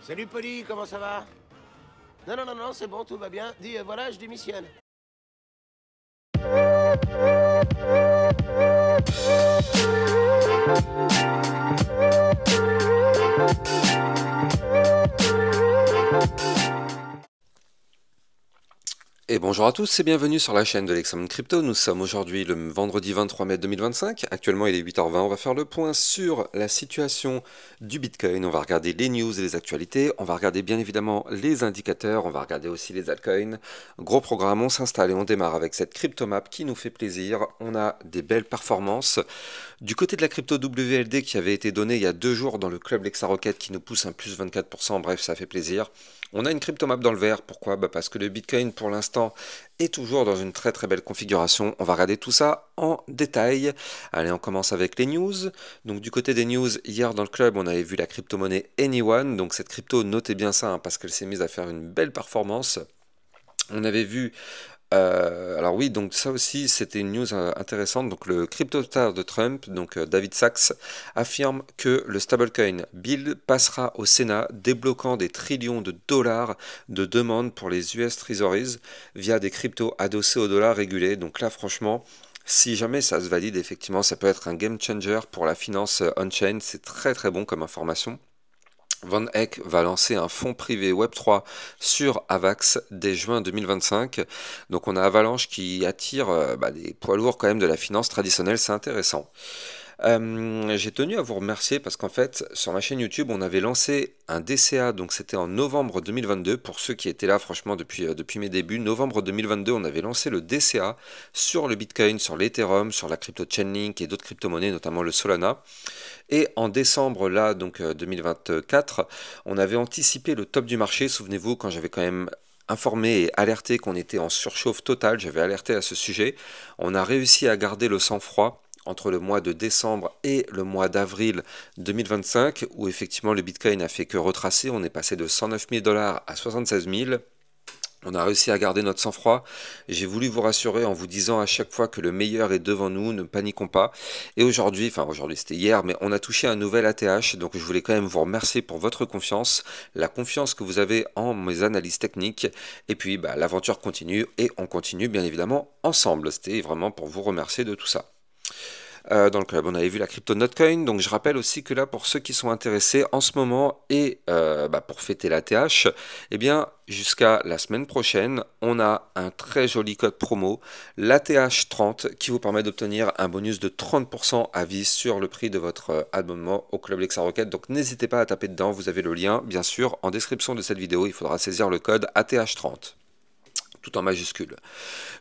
Salut Polly, comment ça va? Non, non, non, non, c'est bon, tout va bien. Dis, voilà, je démissionne. Et bonjour à tous et bienvenue sur la chaîne de l'Examen Crypto. Nous sommes aujourd'hui le vendredi 23 mai 2025. Actuellement il est 8h20. On va faire le point sur la situation du Bitcoin. On va regarder les news et les actualités. On va regarder bien évidemment les indicateurs. On va regarder aussi les altcoins. Gros programme, on s'installe et on démarre avec cette cryptomap qui nous fait plaisir. On a des belles performances. Du côté de la crypto WLD qui avait été donnée il y a 2 jours dans le club LexaRocket qui nous pousse un plus 24%. Bref, ça fait plaisir. On a une cryptomap dans le vert, pourquoi? Parce que le Bitcoin pour l'instant est toujours dans une très très belle configuration. On va regarder tout ça en détail. Allez, on commence avec les news. Donc du côté des news, hier dans le club, on avait vu la crypto-monnaie Anyone. Donc cette crypto, notez bien ça, hein, parce qu'elle s'est mise à faire une belle performance. On avait vu alors oui, donc ça aussi c'était une news intéressante. Donc le crypto-star de Trump, donc David Sachs, affirme que le stablecoin Bill passera au Sénat, débloquant des trillions de dollars de demandes pour les US Treasuries via des cryptos adossés au dollar régulé. Donc là franchement, si jamais ça se valide, effectivement, ça peut être un game changer pour la finance on-chain. C'est très très bon comme information. Van Eck va lancer un fonds privé Web3 sur Avax dès juin 2025. Donc on a Avalanche qui attire des poids lourds quand même de la finance traditionnelle, c'est intéressant. J'ai tenu à vous remercier parce qu'en fait, sur ma chaîne YouTube, on avait lancé un DCA, donc c'était en novembre 2022. Pour ceux qui étaient là, franchement, depuis mes débuts, novembre 2022, on avait lancé le DCA sur le Bitcoin, sur l'Ethereum, sur la crypto Chainlink et d'autres crypto-monnaies, notamment le Solana. Et en décembre, là, donc 2024, on avait anticipé le top du marché. Souvenez-vous, quand j'avais quand même informé et alerté qu'on était en surchauffe totale, j'avais alerté à ce sujet. On a réussi à garder le sang-froid entre le mois de décembre et le mois d'avril 2025, où effectivement le Bitcoin a fait que retracer. On est passé de 109 000 dollars à 76 000. On a réussi à garder notre sang-froid. J'ai voulu vous rassurer en vous disant à chaque fois que le meilleur est devant nous, ne paniquons pas. Et aujourd'hui c'était hier, mais on a touché un nouvel ATH, donc je voulais quand même vous remercier pour votre confiance, la confiance que vous avez en mes analyses techniques. Et puis l'aventure continue et on continue bien évidemment ensemble. C'était vraiment pour vous remercier de tout ça. Dans le club, on avait vu la crypto Notcoin, donc je rappelle aussi que là, pour ceux qui sont intéressés en ce moment et pour fêter la TH, eh bien, jusqu'à la semaine prochaine, on a un très joli code promo, l'ATH 30, qui vous permet d'obtenir un bonus de 30% à vie sur le prix de votre abonnement au club LexaRocket. Donc n'hésitez pas à taper dedans, vous avez le lien, bien sûr, en description de cette vidéo, il faudra saisir le code ATH 30. Tout en majuscule.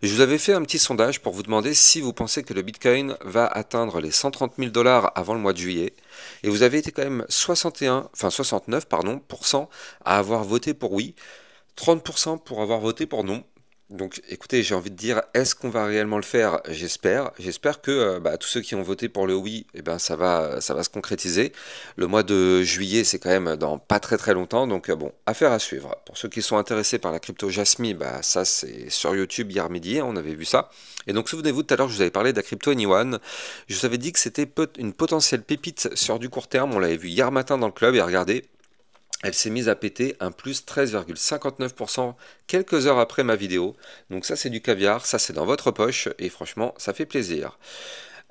Je vous avais fait un petit sondage pour vous demander si vous pensez que le Bitcoin va atteindre les 130 000 dollars avant le mois de juillet. Et vous avez été quand même 69% à avoir voté pour oui, 30% pour avoir voté pour non. Donc écoutez, j'ai envie de dire, est-ce qu'on va réellement le faire? J'espère. J'espère que tous ceux qui ont voté pour le oui, ça va se concrétiser. Le mois de juillet, c'est quand même dans pas très très longtemps, donc bon, affaire à suivre. Pour ceux qui sont intéressés par la crypto Jasmy, ça c'est sur YouTube hier midi, on avait vu ça. Et donc souvenez-vous, tout à l'heure je vous avais parlé de la crypto Anyone. Je vous avais dit que c'était une potentielle pépite sur du court terme, on l'avait vu hier matin dans le club, et regardez, elle s'est mise à péter un plus 13,59% quelques heures après ma vidéo. Donc ça c'est du caviar, ça c'est dans votre poche et franchement ça fait plaisir.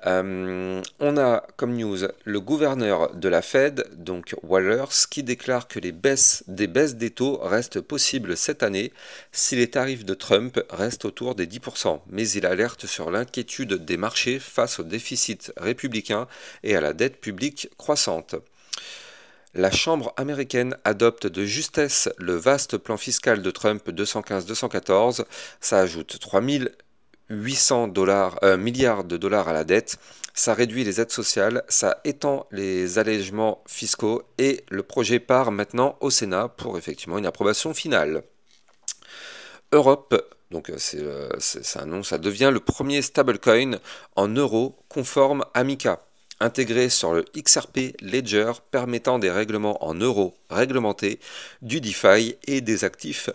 On a comme news le gouverneur de la Fed, donc Wallers, qui déclare que des baisses des taux restent possibles cette année si les tarifs de Trump restent autour des 10%. Mais il alerte sur l'inquiétude des marchés face au déficit républicain et à la dette publique croissante. La Chambre américaine adopte de justesse le vaste plan fiscal de Trump 215-214. Ça ajoute 3800 milliards de dollars à la dette. Ça réduit les aides sociales, ça étend les allègements fiscaux et le projet part maintenant au Sénat pour effectivement une approbation finale. Europe, donc ça devient le premier stablecoin en euros conforme à MiCA, intégré sur le XRP Ledger permettant des règlements en euros réglementés, du DeFi et des actifs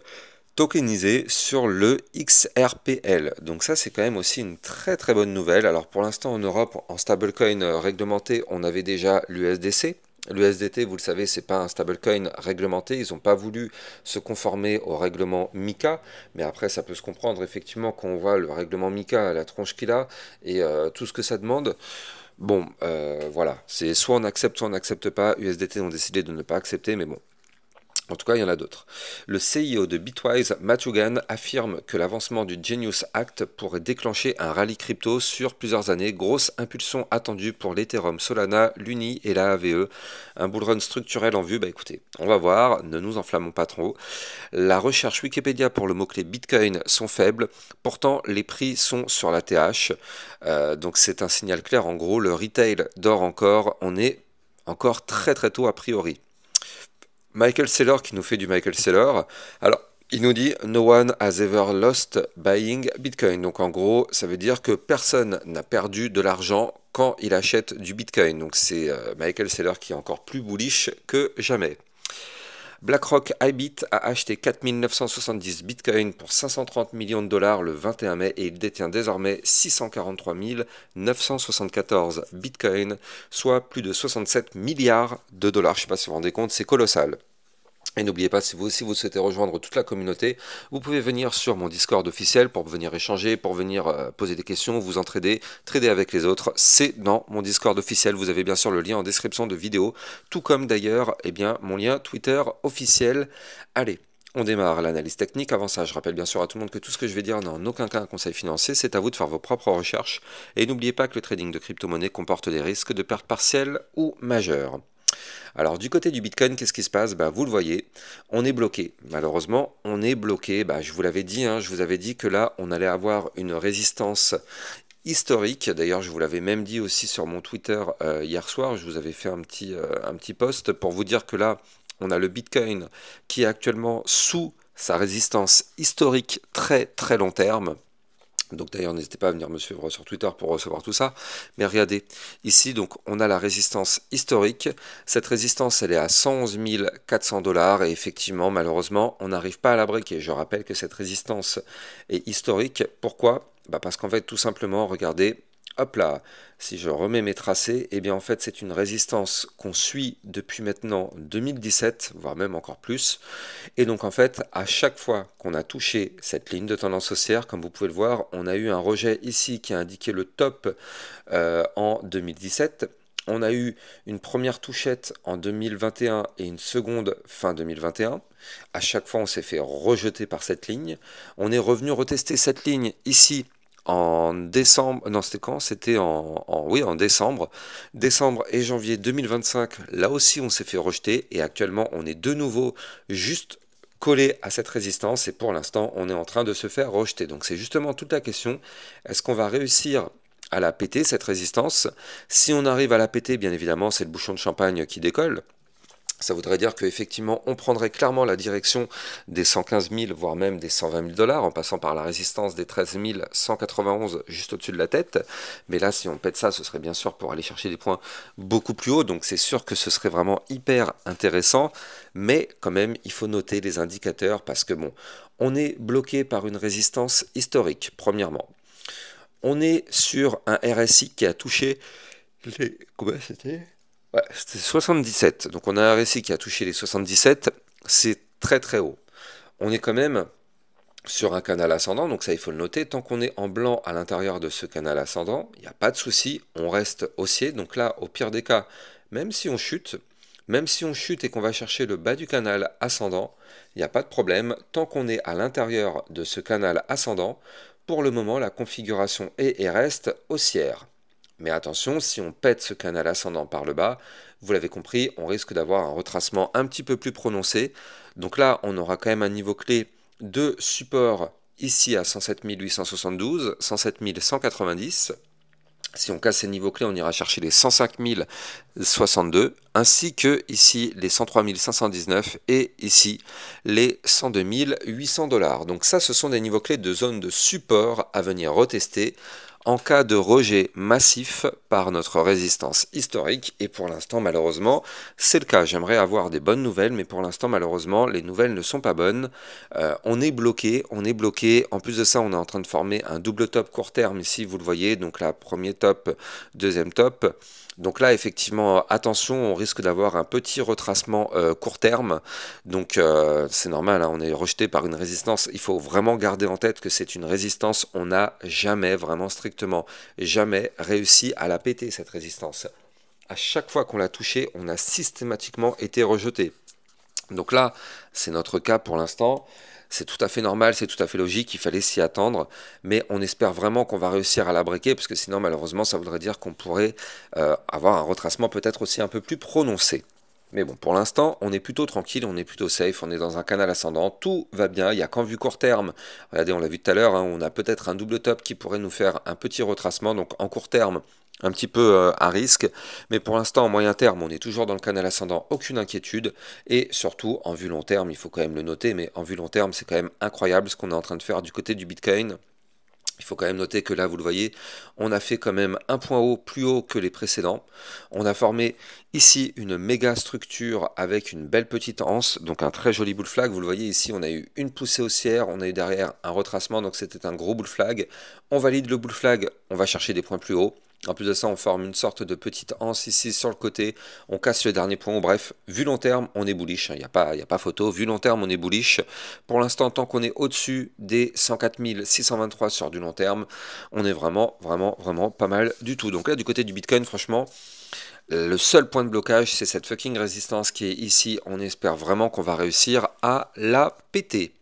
tokenisés sur le XRPL. Donc ça c'est quand même aussi une très très bonne nouvelle. Alors pour l'instant en Europe, en stablecoin réglementé, on avait déjà l'USDC. L'USDT, vous le savez, c'est pas un stablecoin réglementé. Ils n'ont pas voulu se conformer au règlement MiCA. Mais après, ça peut se comprendre effectivement quand on voit le règlement MiCA, la tronche qu'il a et tout ce que ça demande. Bon, voilà, c'est soit on n'accepte pas. USDT ont décidé de ne pas accepter, mais bon. En tout cas, il y en a d'autres. Le CEO de Bitwise, Matt Hougan, affirme que l'avancement du Genius Act pourrait déclencher un rallye crypto sur plusieurs années. Grosse impulsion attendue pour l'Ethereum, Solana, l'Uni et la AVE. Un bullrun structurel en vue. Bah écoutez, on va voir, ne nous enflammons pas trop. La recherche Wikipédia pour le mot-clé Bitcoin sont faibles. Pourtant, les prix sont sur la TH. Donc c'est un signal clair. En gros, le retail dort encore. On est encore très très tôt a priori. Michael Saylor qui nous fait du Michael Saylor. Alors, il nous dit No one has ever lost buying Bitcoin. Donc en gros, ça veut dire que personne n'a perdu de l'argent quand il achète du Bitcoin. Donc c'est Michael Saylor qui est encore plus bullish que jamais. BlackRock Ibit a acheté 4970 Bitcoin pour 530 millions de dollars le 21 mai et il détient désormais 643 974 Bitcoin, soit plus de 67 milliards de dollars. Je ne sais pas si vous vous rendez compte, c'est colossal. Et n'oubliez pas, si vous aussi vous souhaitez rejoindre toute la communauté, vous pouvez venir sur mon Discord officiel pour venir échanger, pour venir poser des questions, vous entraider, trader avec les autres. C'est dans mon Discord officiel. Vous avez bien sûr le lien en description de vidéo, tout comme d'ailleurs mon lien Twitter officiel. Allez, on démarre l'analyse technique. Avant ça, je rappelle bien sûr à tout le monde que tout ce que je vais dire n'est en aucun cas un conseil financier. C'est à vous de faire vos propres recherches. Et n'oubliez pas que le trading de crypto-monnaie comporte des risques de pertes partielles ou majeures. Alors du côté du Bitcoin, qu'est-ce qui se passe? Vous le voyez, on est bloqué. Malheureusement, on est bloqué. Je vous l'avais dit, je vous avais dit que là, on allait avoir une résistance historique. D'ailleurs, je vous l'avais même dit aussi sur mon Twitter hier soir. Je vous avais fait un petit post pour vous dire que là, on a le Bitcoin qui est actuellement sous sa résistance historique très très long terme. Donc d'ailleurs, n'hésitez pas à venir me suivre sur Twitter pour recevoir tout ça. Mais regardez, ici, donc, on a la résistance historique. Cette résistance, elle est à 111 400 dollars. Et effectivement, malheureusement, on n'arrive pas à la breaker. Je rappelle que cette résistance est historique. Pourquoi? Parce qu'en fait, tout simplement, regardez, hop là, si je remets mes tracés, eh bien en fait c'est une résistance qu'on suit depuis maintenant 2017, voire même encore plus. Et donc en fait, à chaque fois qu'on a touché cette ligne de tendance haussière, comme vous pouvez le voir, on a eu un rejet ici qui a indiqué le top en 2017. On a eu une première touchette en 2021 et une seconde fin 2021. À chaque fois, on s'est fait rejeter par cette ligne. On est revenu retester cette ligne ici en décembre, non c'était quand? C'était en décembre. Décembre et janvier 2025, là aussi on s'est fait rejeter et actuellement on est de nouveau juste collé à cette résistance et pour l'instant on est en train de se faire rejeter. Donc c'est justement toute la question, est-ce qu'on va réussir à la péter cette résistance? Si on arrive à la péter, bien évidemment c'est le bouchon de champagne qui décolle. Ça voudrait dire qu'effectivement, on prendrait clairement la direction des 115 000, voire même des 120 000 dollars, en passant par la résistance des 13 191 juste au-dessus de la tête. Mais là, si on pète ça, ce serait bien sûr pour aller chercher des points beaucoup plus hauts. Donc c'est sûr que ce serait vraiment hyper intéressant. Mais quand même, il faut noter les indicateurs parce que bon, on est bloqué par une résistance historique, premièrement. On est sur un RSI qui a touché les... Combien c'était? Ouais, c'était 77. Donc on a un RSI qui a touché les 77. C'est très très haut. On est quand même sur un canal ascendant, donc ça il faut le noter. Tant qu'on est en blanc à l'intérieur de ce canal ascendant, il n'y a pas de souci, on reste haussier. Donc là, au pire des cas, même si on chute et qu'on va chercher le bas du canal ascendant, il n'y a pas de problème. Tant qu'on est à l'intérieur de ce canal ascendant, pour le moment, la configuration est et reste haussière. Mais attention, si on pète ce canal ascendant par le bas, vous l'avez compris, on risque d'avoir un retracement un petit peu plus prononcé. Donc là, on aura quand même un niveau clé de support ici à 107 872, 107 190. Si on casse ces niveaux clés, on ira chercher les 105 062, ainsi que ici les 103 519 et ici les 102 800 dollars. Donc ça, ce sont des niveaux clés de zone de support à venir retester en cas de rejet massif par notre résistance historique. Et pour l'instant, malheureusement, c'est le cas. J'aimerais avoir des bonnes nouvelles, mais pour l'instant, malheureusement, les nouvelles ne sont pas bonnes. On est bloqué, on est bloqué. En plus de ça, on est en train de former un double top court terme ici, vous le voyez. Donc là, premier top, deuxième top. Donc là, effectivement, attention, on risque d'avoir un petit retracement court terme. Donc c'est normal, hein, on est rejeté par une résistance. Il faut vraiment garder en tête que c'est une résistance. On n'a jamais, vraiment strictement, jamais réussi à la péter, cette résistance. À chaque fois qu'on l'a touchée, on a systématiquement été rejeté. Donc là, c'est notre cas pour l'instant. C'est tout à fait normal, c'est tout à fait logique, il fallait s'y attendre, mais on espère vraiment qu'on va réussir à la breaker, parce que sinon malheureusement ça voudrait dire qu'on pourrait avoir un retracement peut-être aussi un peu plus prononcé. Mais bon, pour l'instant, on est plutôt tranquille, on est plutôt safe, on est dans un canal ascendant, tout va bien, il n'y a qu'en vue court terme. Regardez, on l'a vu tout à l'heure, hein, on a peut-être un double top qui pourrait nous faire un petit retracement, donc en court terme, un petit peu à risque, mais pour l'instant, en moyen terme, on est toujours dans le canal ascendant, aucune inquiétude, et surtout, en vue long terme, il faut quand même le noter, mais en vue long terme, c'est quand même incroyable ce qu'on est en train de faire du côté du Bitcoin. Il faut quand même noter que là, vous le voyez, on a fait quand même un point haut plus haut que les précédents. On a formé ici une méga structure avec une belle petite anse, donc un très joli bull flag. Vous le voyez ici, on a eu une poussée haussière, on a eu derrière un retracement, donc c'était un gros bull flag. On valide le bull flag, on va chercher des points plus hauts. En plus de ça, on forme une sorte de petite anse ici sur le côté. On casse le dernier point. Bref, vu long terme, on est bullish. Il n'y a pas photo. Vu long terme, on est bullish. Pour l'instant, tant qu'on est au-dessus des 104 623 sur du long terme, on est vraiment pas mal du tout. Donc là, du côté du Bitcoin, franchement, le seul point de blocage, c'est cette fucking résistance qui est ici. On espère vraiment qu'on va réussir à la péter.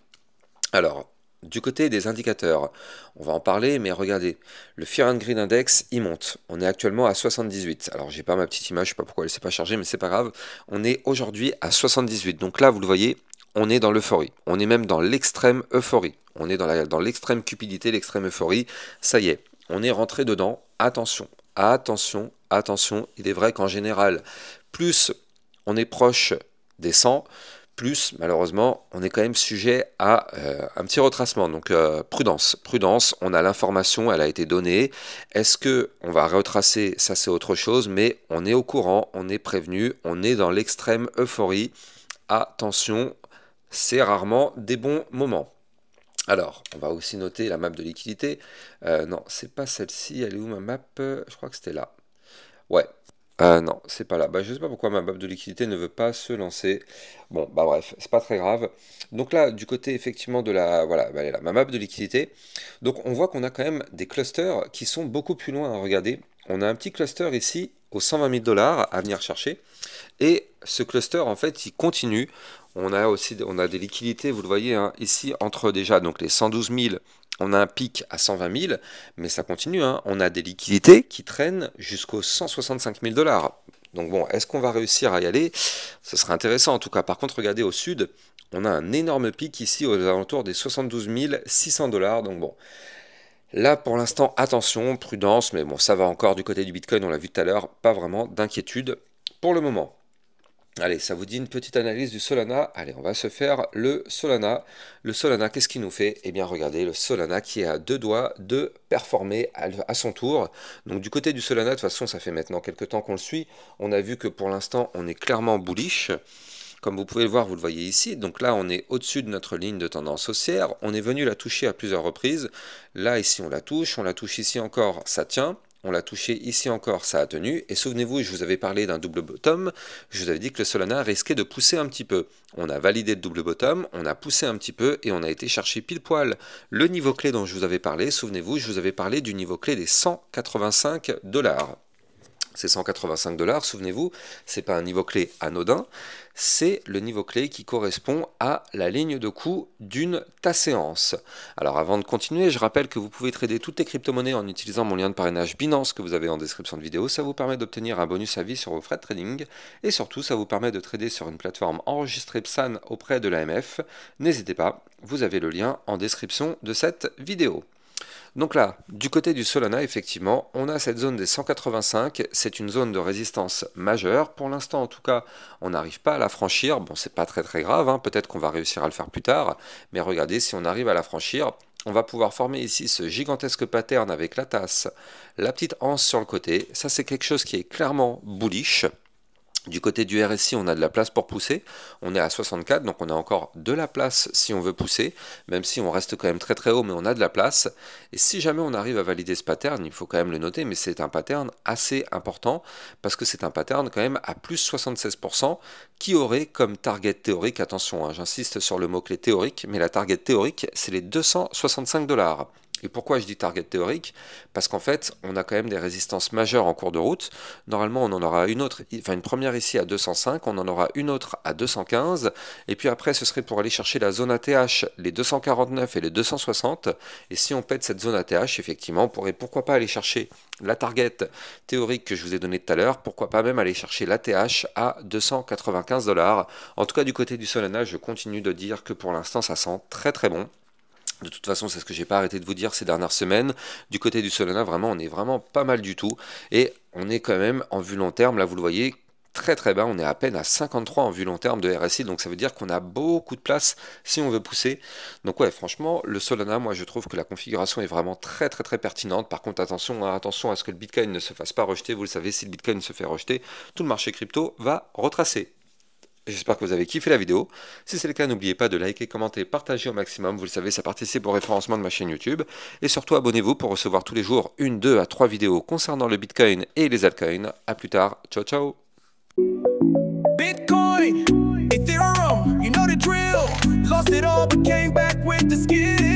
Alors, du côté des indicateurs, on va en parler, mais regardez, le Fear and Greed Index, il monte. On est actuellement à 78. Alors, j'ai pas ma petite image, je sais pas pourquoi elle s'est pas chargée, mais c'est pas grave. On est aujourd'hui à 78. Donc là, vous le voyez, on est dans l'euphorie. On est même dans l'extrême euphorie. On est dans l'extrême cupidité, l'extrême euphorie. Ça y est, on est rentré dedans. Attention, attention, attention. Il est vrai qu'en général, plus on est proche des 100, plus malheureusement on est quand même sujet à un petit retracement, donc prudence, prudence, on a l'information, elle a été donnée, est-ce que on va retracer, ça c'est autre chose, mais on est au courant, on est prévenu, on est dans l'extrême euphorie, attention, c'est rarement des bons moments. Alors, on va aussi noter la map de liquidité, non c'est pas celle-ci, elle est où ma map, je crois que c'était là, ouais. Non, c'est pas là. Bah, je sais pas pourquoi ma map de liquidité ne veut pas se lancer. Bon, bah bref, c'est pas très grave. Donc là, du côté effectivement de la, voilà, bah, elle est là, ma map de liquidité. Donc on voit qu'on a quand même des clusters qui sont beaucoup plus loin. Hein. Regardez, on a un petit cluster ici aux 120 000 $ à venir chercher. Et ce cluster, en fait, il continue. On a des liquidités, vous le voyez, hein, ici entre déjà donc les 112 000. On a un pic à 120 000, mais ça continue. Hein. On a des liquidités qui traînent jusqu'aux 165 000 $. Donc bon, est-ce qu'on va réussir à y aller? Ce serait intéressant en tout cas. Par contre, regardez au sud, on a un énorme pic ici aux alentours des 72 600 $. Donc bon, là pour l'instant, attention, prudence, mais bon, ça va encore du côté du Bitcoin, on l'a vu tout à l'heure, pas vraiment d'inquiétude pour le moment. Allez, ça vous dit une petite analyse du Solana? Allez, on va se faire le Solana. Le Solana, qu'est-ce qu'il nous fait? Eh bien, regardez, le Solana qui est à deux doigts de performer à son tour. Donc, du côté du Solana, de toute façon, ça fait maintenant quelques temps qu'on le suit. On a vu que pour l'instant, on est clairement bullish. Comme vous pouvez le voir, vous le voyez ici. Donc là, on est au-dessus de notre ligne de tendance haussière. On est venu la toucher à plusieurs reprises. Là, ici, on la touche ici encore, ça tient. On l'a touché ici encore, ça a tenu. Et souvenez-vous, je vous avais parlé d'un double bottom. Je vous avais dit que le Solana risquait de pousser un petit peu. On a validé le double bottom, on a poussé un petit peu et on a été chercher pile poil le niveau clé dont je vous avais parlé. Souvenez-vous, je vous avais parlé du niveau clé des 185 $. Ces 185 $, souvenez-vous, c'est pas un niveau clé anodin, c'est le niveau clé qui correspond à la ligne de coût d'une ta séance. Alors avant de continuer, je rappelle que vous pouvez trader toutes les crypto-monnaies en utilisant mon lien de parrainage Binance que vous avez en description de vidéo. Ça vous permet d'obtenir un bonus à vie sur vos frais de trading et surtout ça vous permet de trader sur une plateforme enregistrée PSAN auprès de l'AMF. N'hésitez pas, vous avez le lien en description de cette vidéo. Donc là, du côté du Solana, effectivement, on a cette zone des 185, c'est une zone de résistance majeure. Pour l'instant, en tout cas, on n'arrive pas à la franchir. Bon, c'est pas très grave, hein. Peut-être qu'on va réussir à le faire plus tard. Mais regardez, si on arrive à la franchir, on va pouvoir former ici ce gigantesque pattern avec la tasse, la petite anse sur le côté. Ça, c'est quelque chose qui est clairement bullish. Du côté du RSI, on a de la place pour pousser. On est à 64, donc on a encore de la place si on veut pousser, même si on reste quand même très très haut, mais on a de la place. Et si jamais on arrive à valider ce pattern, il faut quand même le noter, mais c'est un pattern assez important, parce que c'est un pattern quand même à plus 76%, qui aurait comme target théorique, attention, hein, j'insiste sur le mot-clé théorique, mais la target théorique, c'est les 265 $. Et pourquoi je dis target théorique? Parce qu'en fait, on a quand même des résistances majeures en cours de route. Normalement, on en aura une autre, enfin une première ici à 205, on en aura une autre à 215, et puis après, ce serait pour aller chercher la zone ATH, les 249 et les 260. Et si on pète cette zone ATH, effectivement, on pourrait pourquoi pas aller chercher la target théorique que je vous ai donnée tout à l'heure, pourquoi pas même aller chercher l'ATH à 295 $. En tout cas, du côté du Solana, je continue de dire que pour l'instant, ça sent très très bon. De toute façon, c'est ce que j'ai pas arrêté de vous dire ces dernières semaines. Du côté du Solana, vraiment, on est vraiment pas mal du tout. Et on est quand même en vue long terme, là vous le voyez, très très bas. On est à peine à 53 en vue long terme de RSI. Donc ça veut dire qu'on a beaucoup de place si on veut pousser. Donc ouais, franchement, le Solana, moi je trouve que la configuration est vraiment très très très pertinente. Par contre, attention, hein, attention à ce que le Bitcoin ne se fasse pas rejeter. Vous le savez, si le Bitcoin se fait rejeter, tout le marché crypto va retracer. J'espère que vous avez kiffé la vidéo. Si c'est le cas, n'oubliez pas de liker, commenter, partager au maximum. Vous le savez, ça participe au référencement de ma chaîne YouTube. Et surtout, abonnez-vous pour recevoir tous les jours 1, 2 à 3 vidéos concernant le Bitcoin et les altcoins. A plus tard. Ciao, ciao. Bitcoin, Ethereum, you know the drill. Lost it all, but came back with the skill.